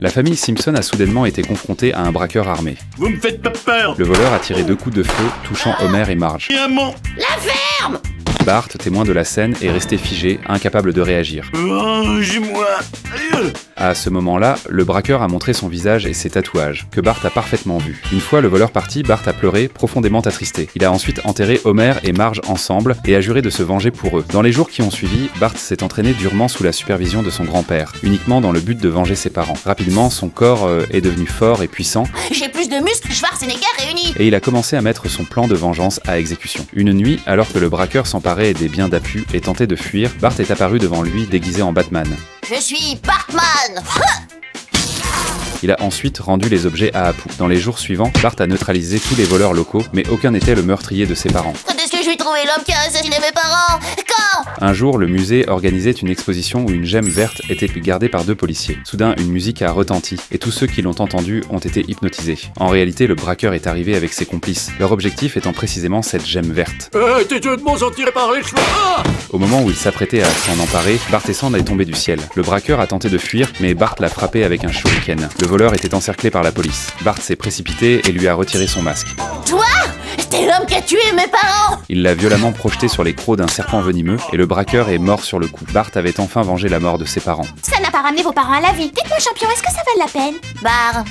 La famille Simpson a soudainement été confrontée à un braqueur armé. Vous me faites pas peur. Le voleur a tiré 2 coups de feu, touchant Homer et Marge. Et un mon... Bart, témoin de la scène, est resté figé, incapable de réagir. Vengez-moi. À ce moment-là, le braqueur a montré son visage et ses tatouages, que Bart a parfaitement vus. Une fois le voleur parti, Bart a pleuré, profondément attristé. Il a ensuite enterré Homer et Marge ensemble et a juré de se venger pour eux. Dans les jours qui ont suivi, Bart s'est entraîné durement sous la supervision de son grand-père, uniquement dans le but de venger ses parents. Rapidement, son corps est devenu fort et puissant, J'ai plus de muscles que Schwarzenegger réunis. et il a commencé à mettre son plan de vengeance à exécution. Une nuit, alors que le braqueur s'emparait des biens d'Apu et tentait de fuir, Bart est apparu devant lui déguisé en Batman. Je suis Bartman. Il a ensuite rendu les objets à Apu. Dans les jours suivants, Bart a neutralisé tous les voleurs locaux, mais aucun n'était le meurtrier de ses parents. Quand est-ce que je vais trouver l'homme qui a assassiné mes parents? Quand? Un jour, le musée organisait une exposition où une gemme verte était gardée par 2 policiers. Soudain, une musique a retenti, et tous ceux qui l'ont entendue ont été hypnotisés. En réalité, le braqueur est arrivé avec ses complices, leur objectif étant précisément cette gemme verte. Tes jeux de mots sont tirés par les cheveux. Au moment où il s'apprêtait à s'en emparer, Bart et Sand est tombé du ciel. Le braqueur a tenté de fuir, mais Bart l'a frappé avec un shuriken. Le voleur était encerclé par la police. Bart s'est précipité et lui a retiré son masque. Toi? T'es l'homme qui a tué mes parents. Il l'a violemment projeté sur les crocs d'un serpent venimeux, et le braqueur est mort sur le coup. Bart avait enfin vengé la mort de ses parents. Ça n'a pas ramené vos parents à la vie. Dites-moi, champion, est-ce que ça valait la peine? Bar.